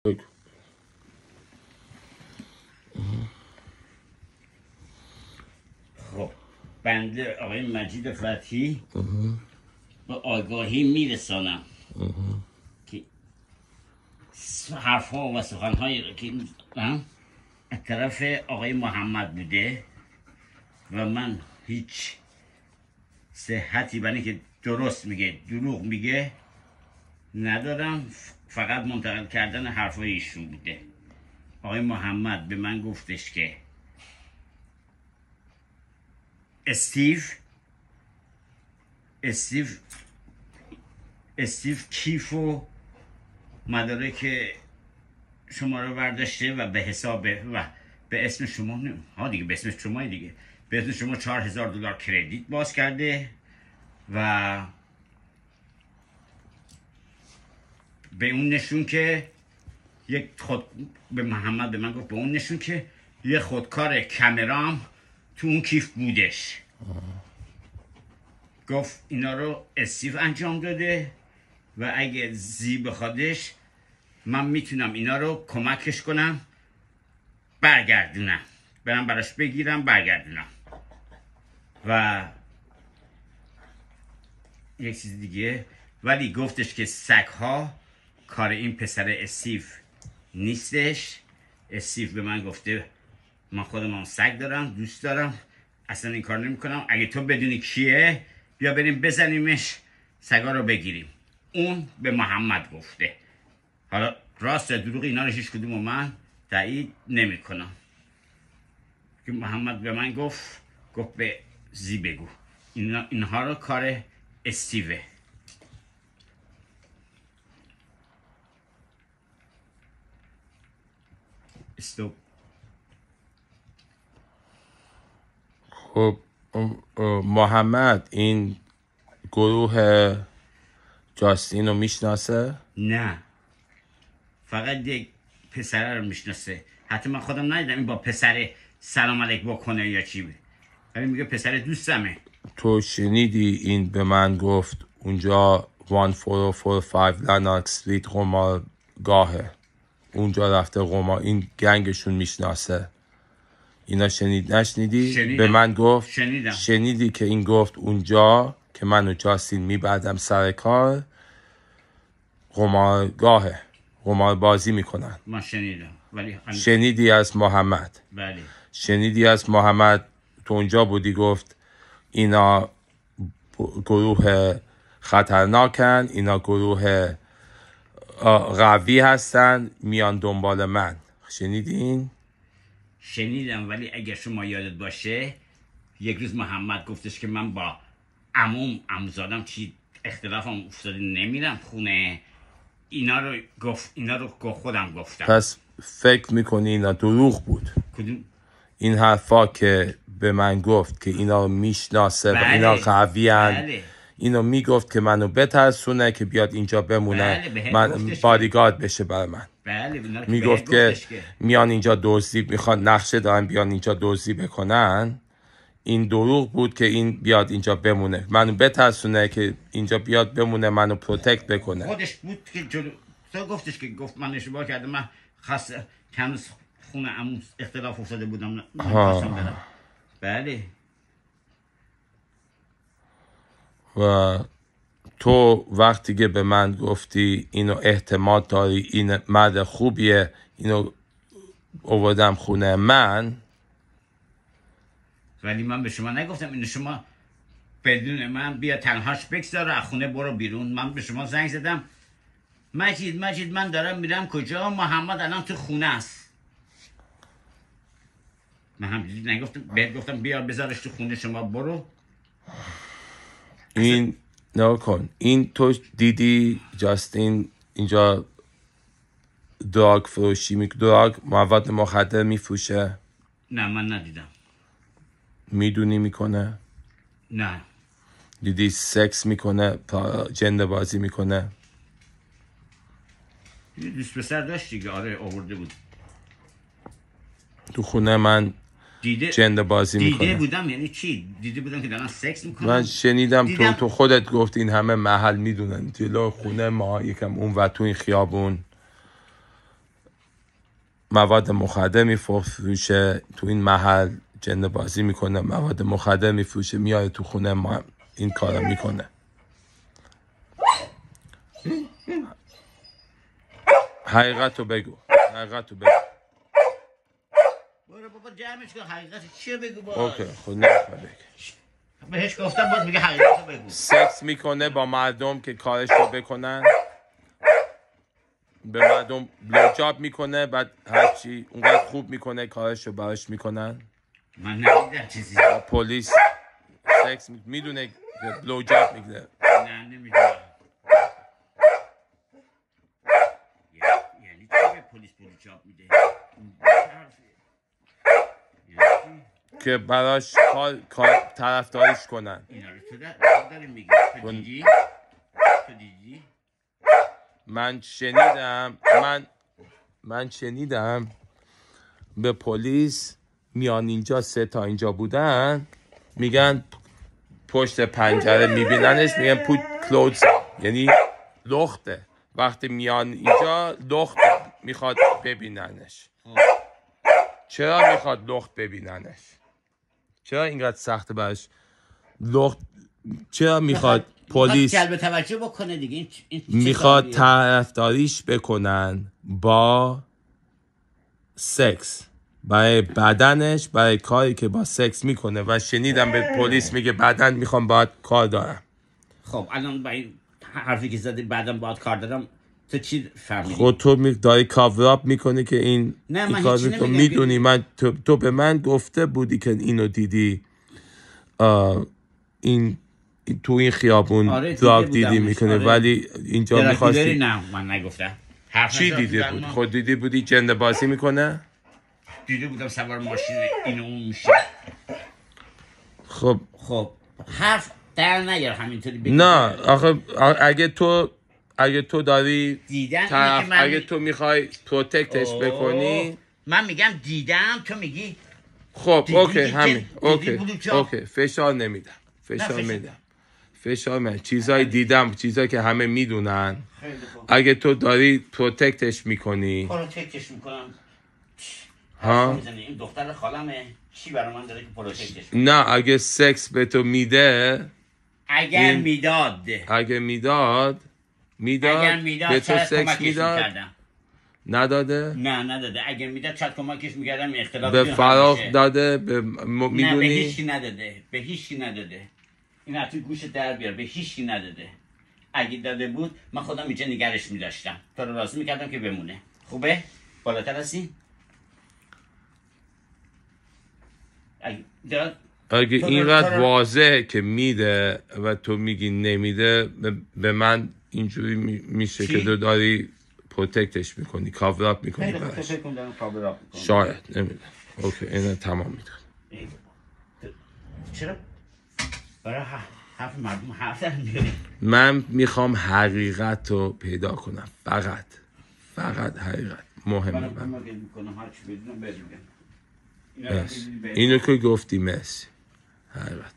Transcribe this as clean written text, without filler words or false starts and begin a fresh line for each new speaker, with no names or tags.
بگو.
خب بنده آقای مجید فتحی به آگاهی میرسانم که حرف ها و سخن هایی که از طرف آقای محمد بوده و من هیچ صحتی برای که درست میگه دروغ میگه ندارم، فقط منتقل کردن حرفای ایشون بوده. آقای محمد به من گفتش که استیو کیف و مدارک شما رو برداشته و به حساب و به اسم شما دیگه به اسم شما دیگه به اسم شما $4000 کردیت باز کرده و به اون نشون که به محمد به من گفت به اون نشون که یه خودکار کمرام تو اون کیف بودش. گفت اینا رو استیو انجام داده و اگه زی بخوادش من میتونم اینا رو کمکش کنم برگردونم، برم براش بگیرم برگردونم. و یک چیز دیگه، ولی گفتش که سگ‌ها کار این پسر استیو نیستش. استیو به من گفته من خودم سگ دارم، دوست دارم، اصلا این کار نمی کنم، اگه تو بدونی کیه بیا بریم بزنیمش سگا رو بگیریم. اون به محمد گفته. حالا راست دروغ اینا رو هیچ کدوم من تایید نمی کنم. که محمد به من گفت به زی بگو اینها رو کار استیوه. استوب.
خب محمد این گروه جاستین رو میشناسه؟
نه، فقط یک پسره رو میشناسه. حتی من خودم ندیدم این با پسر سلام علیک بکنه یا چی بود، ولی میگه پسر دوستمه.
تو شنیدی این به من گفت اونجا 14045 لناک استریت قمارگاهه، اونجا رفته قمار، این گنگشون میشناسه. اینا نشنیدی؟
شنیدم.
به من گفت
شنیدم.
شنیدی که این گفت اونجا که من و جاستین میبردم سر کار قمارگاهه، قمار بازی میکنن.
من شنیدم ولی
شنیدی از محمد؟
بله.
شنیدی از محمد؟ تو اونجا بودی گفت اینا گروه خطرناکن، اینا گروه قوی هستن، میان دنبال من. شنیدین؟
شنیدم ولی اگر شما یادت باشه یک روز محمد گفتش که من با عموزادم چی اختلافم افتاده نمیرم خونه. اینا رو خودم گفتم.
پس فکر میکنی اینا دروغ بود؟
کدوم؟
این حرفا که به من گفت که اینا میشناسه و اینا قوی هن.
بله.
اینو میگفت که منو بترسونه که بیاد اینجا بمونه.
بله.
من بادیگارد بشه برای من.
بله.
میگفت که میان اینجا دزدی میخوان، نقشه دارن بیان اینجا دزدی بکنن. این دروغ بود که این بیاد اینجا بمونه، منو بترسونه که اینجا بیاد بمونه، منو پروتکت بکنه.
خودش بود که تو گفتش که گفت من اشتباه کردم، من خاصه کنوز خونه عمو اختلاف افتاده بودم نمی‌خواستم برم. بله.
و تو وقتی که به من گفتی اینو اعتماد داری، این مرد خوبیه، اینو آوردم خونه من،
ولی من به شما نگفتم اینو شما بدون من بیا تنهاش بگذار از خونه برو بیرون. من به شما زنگ زدم مجید من دارم میرم کجا؟ محمد الان تو خونه است. من همجوری نگفتم، بهت گفتم بیا بذارش تو خونه شما برو.
این نکن. این تو دیدی جاستین اینجا دراگ فروشی دراگ مواد مخدر میفروشه؟
نه من ندیدم.
میدونی میکنه؟
نه.
دیدی سکس میکنه، جنده بازی میکنه؟
دوست پسر داشت دیگه. آره آورده بود
تو خونه من جنده بازی میکنه.
دیده بودم. یعنی چی دیده بودم که دارن سکس میکنن؟
من شنیدم تو خودت گفت این همه محل میدونن جلو خونه ما، یکم اون و تو این خیابون مواد مخدر میفروشه تو این محل، جن بازی میکنه، مواد مخدر میفروشه، میاره تو خونه ما این کارا میکنه. حقیقتو بگو.
برو بابا جمعش کن. حقیقت چیه بگو باز.
اوکی خود نمیخواه بگه.
بهش گفتم باز میگه حقیقتو بگو.
سکس میکنه با مردم که کارش رو بکنن، به مردم بلوجاب میکنه، بعد هرچی اونقدر خوب میکنه کارش رو براش میکنن.
من ندیدم چیزی.
پلیس سکس میدونه بلوجاب میگیره.
نه نمیدونم. یعنی چی به پلیس بلوجاب میده؟
که براش کار طرفداریش کنن.
اینا رو تو داری میگی. تو دیدی؟
من شنیدم به پلیس میان اینجا 3 تا اینجا بودن، میگن پشت پنجره میبیننش، میگن پوت کلوز، یعنی لخته. وقتی میان اینجا لخته، میخواد ببیننش. چرا میخواد لخت ببیننش؟ چرا اینقدر سخته براش لخت؟ چرا میخواد پلیس
جلب توجه بکنه دیگه؟
میخواد طرفداریش بکنن با سکس، برای بدنش، برای کاری که با سکس میکنه. و شنیدم به پلیس میگه بعدن میخوام باید کار دارم.
خب الان با این حرفی که زدی بعدم باید کار دارم، تو چی فهمیدی؟
خود تو داری کاور میکنی که این کار تو میدونی. من تو به من گفته بودی که اینو دیدی، این تو این خیابون دراگ دیدی میکنه. ولی اینجا میخواستی.
نه من نگفتم.
چی دیدی بود؟ خود دیدی بودی جنده بازی میکنه؟
دیده بودم سوار ماشین اینو اون میشه.
خب
حرف در نیار همینطوری بگی.
نه آخه اگه تو داری
دیدن
اگه تو میخوای پروتکتش بکنی،
من میگم دیدم، تو میگی
خب اوکی همین. اوکی فشار نمیدم. فشار من چیزایی دیدم، چیزایی که همه میدونن. اگه تو داری پروتکتش میکنی،
پروتکتش میکنم.
ها
این دختر خالمه، چی برای من داره که پروتکتش؟
نه اگه سکس به تو میده،
اگر میداد
به تو سکس میداد، نداده؟
نه نداده. اگر میداد چت کمکش میکردم. اختلاف
به فراغ داده؟ میدونی؟
نه به هیچی نداده. این حتی گوش در بیار. به هیچی نداده. اگه داده بود من خودم اینجا نگرش میداشتم، تو رو راضی میکردم که بمونه. خوبه؟ بالاتر هستی؟
اگه اینقدر واضحه که میده و تو میگی نمیده، به من اینجوری میشه که تو داری پروتکتش میکنی، کاوراب میکنی براش. شاید نمیدونم. اوکی اینا تمام میدونم.
چرا؟ برای حرف مردم حرف نمیاری؟
من میخوام حقیقت رو پیدا کنم. فقط حقیقت مهمه. اینو که گفتی مرسی. حقیقت